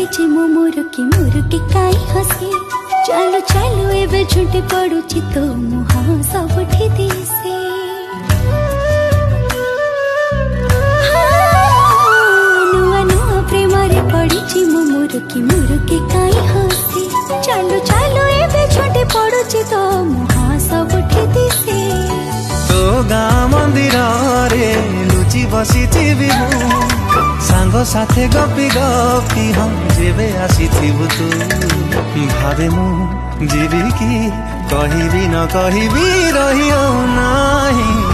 पड़ी मो मुरुकी काई हसी चालू चालू एबे झुंटी पड़ुची तो मुहा सबठी दिसे नुआ नुआ प्रेम रे पड़ी मो मुरुकी काई हसी चालू चालू एबे झुंटी पड़ुची तो मुहा सबठी दिसे तो गाँ मंदिर रे लुचि बसी सांग साथे गपी गपी हम जेबे आसी थीबु तू भावे मु जीवी की कहिबी न कहिबी रही नाही।